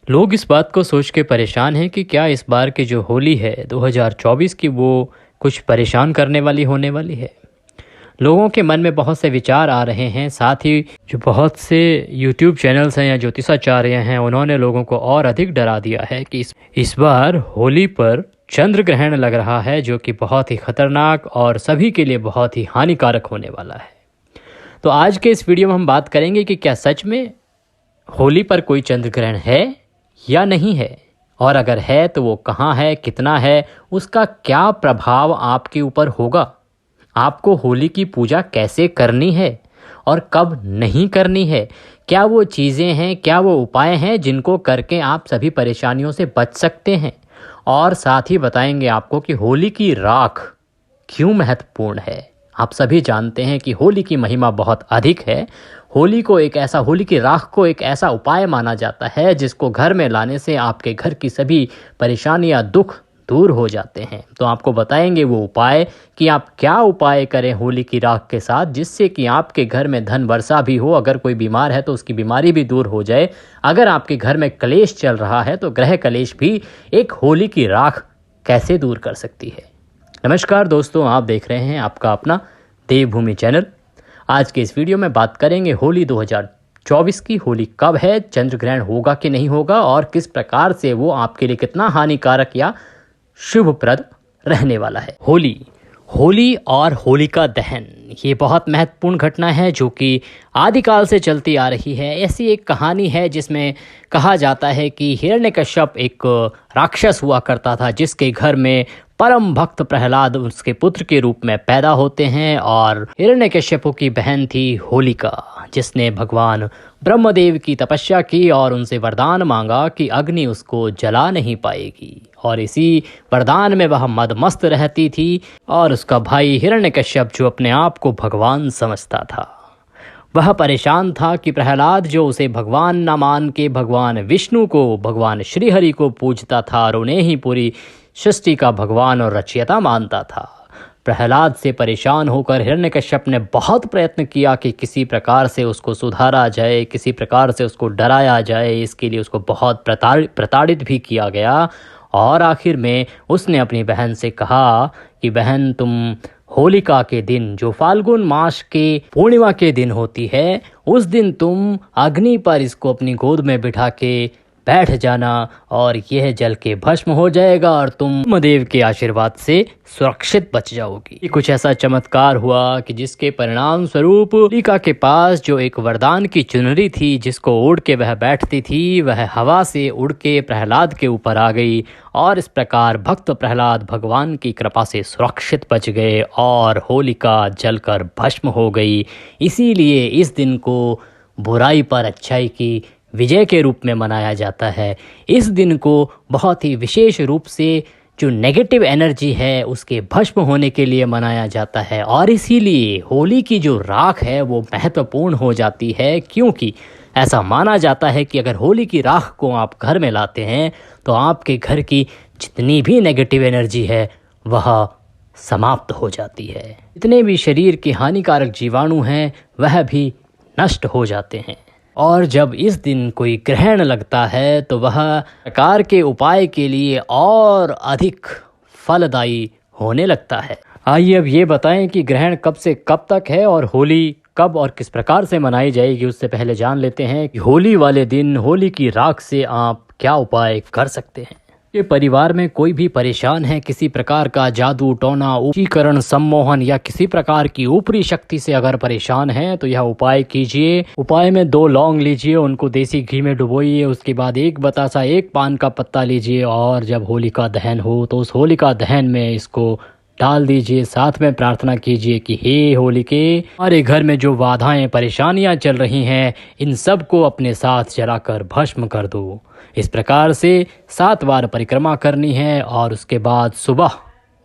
लोग इस बात को सोच के परेशान हैं कि क्या इस बार की जो होली है 2024 की वो कुछ परेशान करने वाली होने वाली है। लोगों के मन में बहुत से विचार आ रहे हैं। साथ ही जो बहुत से यूट्यूब चैनल्स हैं या ज्योतिषाचार्य हैं उन्होंने लोगों को और अधिक डरा दिया है कि इस बार होली पर चंद्र ग्रहण लग रहा है, जो कि बहुत ही खतरनाक और सभी के लिए बहुत ही हानिकारक होने वाला है। तो आज के इस वीडियो में हम बात करेंगे कि क्या सच में होली पर कोई चंद्र ग्रहण है या नहीं है, और अगर है तो वो कहाँ है, कितना है, उसका क्या प्रभाव आपके ऊपर होगा, आपको होली की पूजा कैसे करनी है और कब नहीं करनी है, क्या वो चीज़ें हैं, क्या वो उपाय हैं जिनको करके आप सभी परेशानियों से बच सकते हैं। और साथ ही बताएंगे आपको कि होली की राख क्यों महत्वपूर्ण है। आप सभी जानते हैं कि होली की महिमा बहुत अधिक है। होली की राख को एक ऐसा उपाय माना जाता है जिसको घर में लाने से आपके घर की सभी परेशानियां, दुख दूर हो जाते हैं। तो आपको बताएंगे वो उपाय कि आप क्या उपाय करें होली की राख के साथ, जिससे कि आपके घर में धन वर्षा भी हो, अगर कोई बीमार है तो उसकी बीमारी भी दूर हो जाए, अगर आपके घर में कलेश चल रहा है तो ग्रह कलेश भी एक होली की राख कैसे दूर कर सकती है। नमस्कार दोस्तों, आप देख रहे हैं आपका अपना देवभूमि चैनल। आज के इस वीडियो में बात करेंगे होली 2024 की। होली कब है, चंद्र ग्रहण होगा कि नहीं होगा, और किस प्रकार से वो आपके लिए कितना हानिकारक या शुभप्रद रहने वाला है। होली और होलिका दहन ये बहुत महत्वपूर्ण घटना है जो कि आदिकाल से चलती आ रही है। ऐसी एक कहानी है जिसमें कहा जाता है कि हिरण्यकश्यप एक राक्षस हुआ करता था, जिसके घर में परम भक्त प्रहलाद उसके पुत्र के रूप में पैदा होते हैं। और हिरण्यकश्यप की बहन थी होलिका, जिसने भगवान ब्रह्मदेव की तपस्या की और उनसे वरदान मांगा कि अग्नि उसको जला नहीं पाएगी। और इसी वरदान में वह मदमस्त रहती थी। और उसका भाई हिरण्यकश्यप, जो अपने आप को भगवान समझता था, वह परेशान था कि प्रहलाद जो उसे भगवान न मान के भगवान विष्णु को, भगवान श्रीहरि को पूजता था और उन्हें ही पूरी सृष्टि का भगवान और रचयिता मानता था। प्रहलाद से परेशान होकर हिरण्यकश्यप ने बहुत प्रयत्न किया कि किसी प्रकार से उसको सुधारा जाए, किसी प्रकार से उसको डराया जाए। इसके लिए उसको बहुत प्रताड़ित भी किया गया। और आखिर में उसने अपनी बहन से कहा कि बहन, तुम होलिका के दिन, जो फाल्गुन मास के पूर्णिमा के दिन होती है, उस दिन तुम अग्नि पर इसको अपनी गोद में बिठा के बैठ जाना और यह जल के भस्म हो जाएगा और तुम ब्रह्मदेव के आशीर्वाद से सुरक्षित बच जाओगी। कुछ ऐसा चमत्कार हुआ कि जिसके परिणाम स्वरूप होलिका के पास जो एक वरदान की चुनरी थी, जिसको ओढ़ के वह बैठती थी, वह हवा से उड़ के प्रहलाद के ऊपर आ गई। और इस प्रकार भक्त प्रहलाद भगवान की कृपा से सुरक्षित बच गए और होलिका जलकर भस्म हो गई। इसीलिए इस दिन को बुराई पर अच्छाई की विजय के रूप में मनाया जाता है। इस दिन को बहुत ही विशेष रूप से जो नेगेटिव एनर्जी है उसके भस्म होने के लिए मनाया जाता है। और इसीलिए होली की जो राख है वो महत्वपूर्ण हो जाती है, क्योंकि ऐसा माना जाता है कि अगर होली की राख को आप घर में लाते हैं तो आपके घर की जितनी भी नेगेटिव एनर्जी है वह समाप्त हो जाती है। जितने भी शरीर के हानिकारक जीवाणु हैं वह भी नष्ट हो जाते हैं। और जब इस दिन कोई ग्रहण लगता है तो वह प्रकार के उपाय के लिए और अधिक फलदायी होने लगता है। आइए अब ये बताएं कि ग्रहण कब से कब तक है और होली कब और किस प्रकार से मनाई जाएगी। उससे पहले जान लेते हैं कि होली वाले दिन होली की राख से आप क्या उपाय कर सकते हैं। ये परिवार में कोई भी परेशान है, किसी प्रकार का जादू टोना, वशीकरण, सम्मोहन या किसी प्रकार की ऊपरी शक्ति से अगर परेशान है तो यह उपाय कीजिए। उपाय में 2 लौंग लीजिए, उनको देसी घी में डुबोइए, उसके बाद 1 बतासा 1 पान का पत्ता लीजिए और जब होलिका दहन हो तो उस होलिका दहन में इसको डाल दीजिए। साथ में प्रार्थना कीजिए कि हे होलिके, हमारे घर में जो बाधाएं परेशानियां चल रही हैं इन सब को अपने साथ जलाकर भस्म कर दो। इस प्रकार से 7 बार परिक्रमा करनी है और उसके बाद सुबह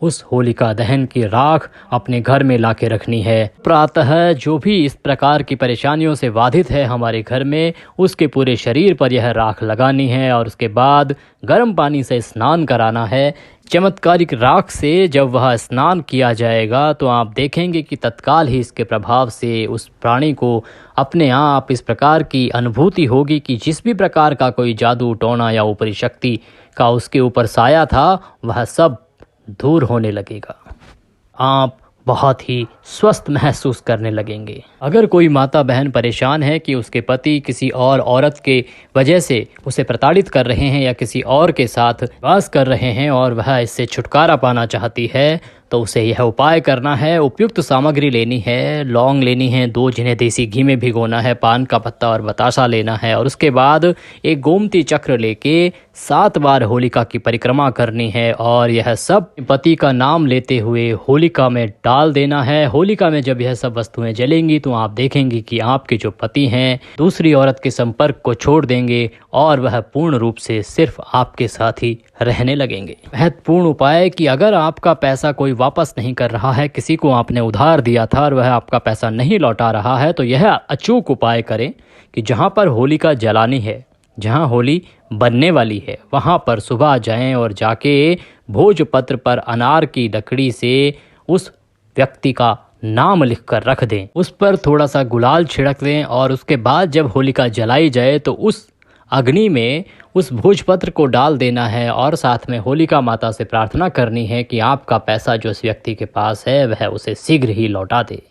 उस होलिका दहन की राख अपने घर में लाके रखनी है। प्रातः जो भी इस प्रकार की परेशानियों से बाधित है हमारे घर में, उसके पूरे शरीर पर यह राख लगानी है और उसके बाद गर्म पानी से स्नान कराना है। चमत्कारिक राख से जब वह स्नान किया जाएगा तो आप देखेंगे कि तत्काल ही इसके प्रभाव से उस प्राणी को अपने आप इस प्रकार की अनुभूति होगी कि जिस भी प्रकार का कोई जादू टोना या ऊपरी शक्ति का उसके ऊपर साया था वह सब दूर होने लगेगा। आप बहुत ही स्वस्थ महसूस करने लगेंगे। अगर कोई माता बहन परेशान है कि उसके पति किसी और औरत के वजह से उसे प्रताड़ित कर रहे हैं या किसी और के साथ वास कर रहे हैं और वह इससे छुटकारा पाना चाहती है, तो उसे यह उपाय करना है। उपयुक्त सामग्री लेनी है, लौंग लेनी है 2, जिन्हें देसी घी में भिगोना है, पान का पत्ता और बताशा लेना है और उसके बाद एक गोमती चक्र लेके 7 बार होलिका की परिक्रमा करनी है और यह सब पति का नाम लेते हुए होलिका में डाल देना है। होलिका में जब यह सब वस्तुएं जलेंगी तो आप देखेंगे कि आपके जो पति हैं दूसरी औरत के संपर्क को छोड़ देंगे और वह पूर्ण रूप से सिर्फ आपके साथ ही रहने लगेंगे। महत्वपूर्ण उपाय कि अगर आपका पैसा कोई वापस नहीं कर रहा है, किसी को आपने उधार दिया था और वह आपका पैसा नहीं लौटा रहा है, तो यह अचूक उपाय करें कि जहाँ पर होलिका जलानी है, जहाँ होली बनने वाली है, वहाँ पर सुबह जाएं और जाके भोजपत्र पर अनार की लकड़ी से उस व्यक्ति का नाम लिखकर रख दें। उस पर थोड़ा सा गुलाल छिड़क दें और उसके बाद जब होलिका जलाई जाए तो उस अग्नि में उस भोजपत्र को डाल देना है और साथ में होलिका माता से प्रार्थना करनी है कि आपका पैसा जो इस व्यक्ति के पास है वह उसे शीघ्र ही लौटा दे।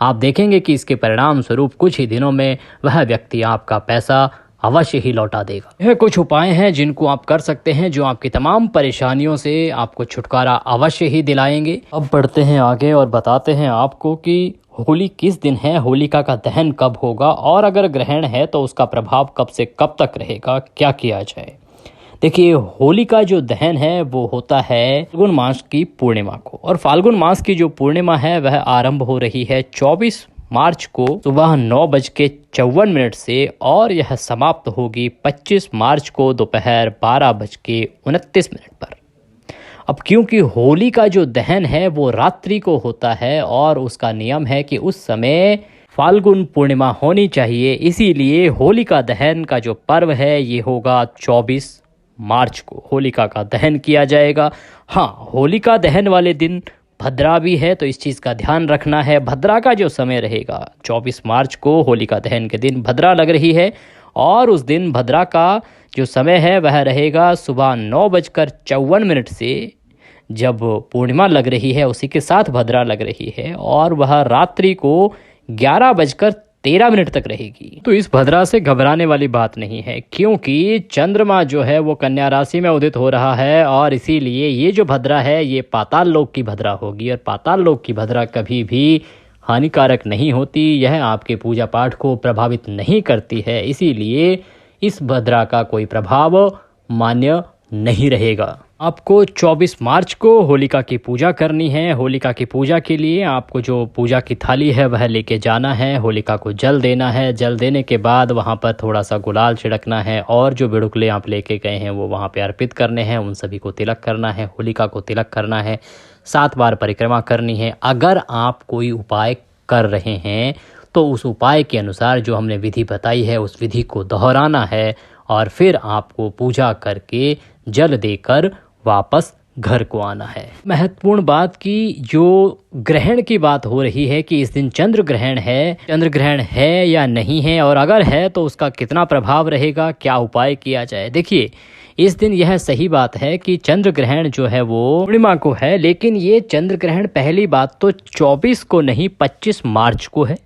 आप देखेंगे कि इसके परिणाम स्वरूप कुछ ही दिनों में वह व्यक्ति आपका पैसा अवश्य ही लौटा देगा। यह कुछ उपाय हैं जिनको आप कर सकते हैं जो आपकी तमाम परेशानियों से आपको छुटकारा अवश्य ही दिलाएंगे। अब बढ़ते हैं आगे और बताते हैं आपको कि होली किस दिन है, होलिका का दहन कब होगा और अगर ग्रहण है तो उसका प्रभाव कब से कब तक रहेगा, क्या किया जाए। देखिए, होली का जो दहन है वो होता है फाल्गुन मास की पूर्णिमा को और फाल्गुन मास की जो पूर्णिमा है वह आरंभ हो रही है 24 मार्च को सुबह 9:54 से और यह समाप्त होगी 25 मार्च को दोपहर 12:29 पर। अब क्योंकि होली का जो दहन है वो रात्रि को होता है और उसका नियम है कि उस समय फाल्गुन पूर्णिमा होनी चाहिए, इसीलिए होलिका दहन का जो पर्व है ये होगा 24 मार्च को होलिका का दहन किया जाएगा। हाँ, होलिका दहन वाले दिन भद्रा भी है तो इस चीज़ का ध्यान रखना है। भद्रा का जो समय रहेगा 24 मार्च को होलिका दहन के दिन भद्रा लग रही है और उस दिन भद्रा का जो समय है वह रहेगा सुबह 9:54 से जब पूर्णिमा लग रही है उसी के साथ भद्रा लग रही है और वह रात्रि को 11:13 तक रहेगी। तो इस भद्रा से घबराने वाली बात नहीं है क्योंकि चंद्रमा जो है वो कन्या राशि में उदित हो रहा है और इसीलिए ये जो भद्रा है ये पाताल लोक की भद्रा होगी और पाताल लोक की भद्रा कभी भी हानिकारक नहीं होती, यह आपके पूजा पाठ को प्रभावित नहीं करती है, इसीलिए इस भद्रा का कोई प्रभाव मान्य नहीं रहेगा। आपको 24 मार्च को होलिका की पूजा करनी है। होलिका की पूजा के लिए आपको जो पूजा की थाली है वह लेके जाना है, होलिका को जल देना है। जल देने के बाद वहाँ पर थोड़ा सा गुलाल छिड़कना है और जो बिड़ुकले आप लेके गए हैं वो वहाँ पे अर्पित करने हैं, उन सभी को तिलक करना है, होलिका को तिलक करना है, 7 बार परिक्रमा करनी है। अगर आप कोई उपाय कर रहे हैं तो उस उपाय के अनुसार जो हमने विधि बताई है उस विधि को दोहराना है और फिर आपको पूजा करके जल देकर वापस घर को आना है। महत्वपूर्ण बात की जो ग्रहण की बात हो रही है कि इस दिन चंद्र ग्रहण है या नहीं है और अगर है तो उसका कितना प्रभाव रहेगा, क्या उपाय किया जाए। देखिए, इस दिन यह सही बात है कि चंद्र ग्रहण जो है वो पूर्णिमा को है, लेकिन ये चंद्र ग्रहण पहली बात तो 24 को नहीं 25 मार्च को है।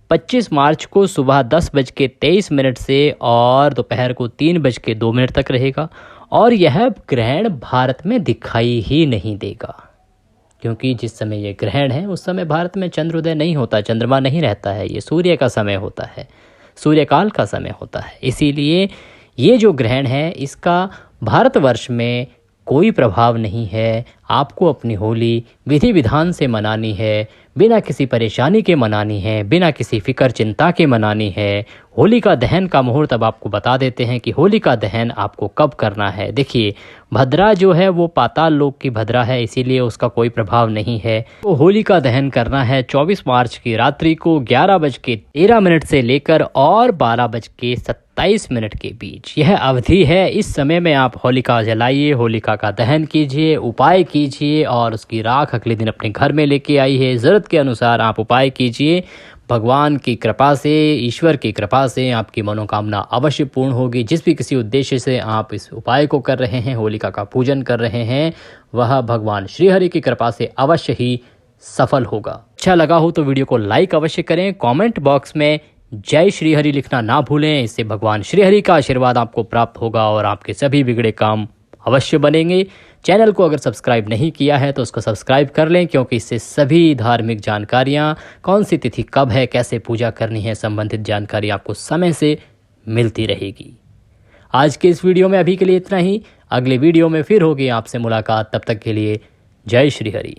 25 मार्च को सुबह 10:23 से और दोपहर को 3:02 तक रहेगा और यह ग्रहण भारत में दिखाई ही नहीं देगा क्योंकि जिस समय ये ग्रहण है उस समय भारत में चंद्रोदय नहीं होता, चंद्रमा नहीं रहता है, ये सूर्य का समय होता है, सूर्यकाल का समय होता है। इसीलिए ये जो ग्रहण है इसका भारतवर्ष में कोई प्रभाव नहीं है। आपको अपनी होली विधि विधान से मनानी है, बिना किसी परेशानी के मनानी है, बिना किसी फिक्र चिंता के मनानी है। होलिका दहन का मुहूर्त अब आपको बता देते हैं कि होलिका दहन आपको कब करना है। देखिए, भद्रा जो है वो पाताल लोक की भद्रा है, इसीलिए उसका कोई प्रभाव नहीं है। तो होलिका दहन करना है 24 मार्च की रात्रि को 11:13 से लेकर और 12:27 के बीच। यह अवधि है, इस समय में आप होलिका जलाइए, होलिका का दहन कीजिए, उपाय कीजिए और उसकी राख अगले दिन अपने घर में लेके आइए। ज़रूरत के अनुसार आप उपाय कीजिए। भगवान की कृपा से, ईश्वर की कृपा से आपकी मनोकामना अवश्य पूर्ण होगी। जिस भी किसी उद्देश्य से आप इस उपाय को कर रहे हैं, होलिका का पूजन कर रहे हैं, वह भगवान श्रीहरि की कृपा से अवश्य ही सफल होगा। अच्छा लगा हो तो वीडियो को लाइक अवश्य करें। कमेंट बॉक्स में जय श्रीहरि लिखना ना भूलें। इससे भगवान श्रीहरि का आशीर्वाद आपको प्राप्त होगा और आपके सभी बिगड़े काम अवश्य बनेंगे। चैनल को अगर सब्सक्राइब नहीं किया है तो उसको सब्सक्राइब कर लें, क्योंकि इससे सभी धार्मिक जानकारियाँ, कौन सी तिथि कब है, कैसे पूजा करनी है, संबंधित जानकारी आपको समय से मिलती रहेगी। आज के इस वीडियो में अभी के लिए इतना ही। अगले वीडियो में फिर होगी आपसे मुलाकात। तब तक के लिए जय श्री हरि।